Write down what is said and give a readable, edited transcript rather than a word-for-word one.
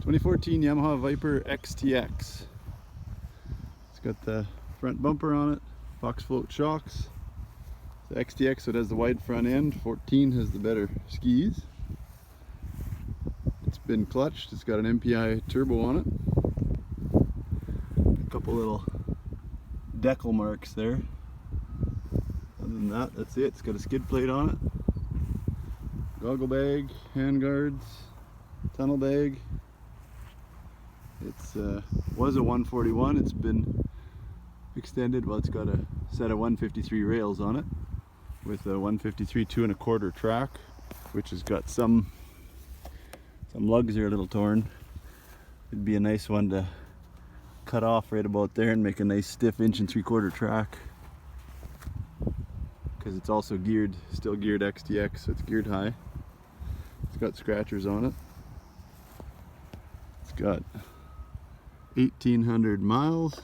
2014 Yamaha Viper XTX. It's got the front bumper on it, box float shocks. The XTX, so it has the wide front end. 14 has the better skis. It's been clutched. It's got an MPI turbo on it. A couple little decal marks there. Other than that, that's it. It's got a skid plate on it. Goggle bag, hand guards, tunnel bag. It's was a 141. It's been extended. Well, it's got a set of 153 rails on it with a 153 2¼ track, which has got some lugs are a little torn. It'd be a nice one to cut off right about there and make a nice stiff 1¾ track, because it's also geared, still geared XTX, so it's geared high. It's got scratchers on it. It's got 1,800 miles.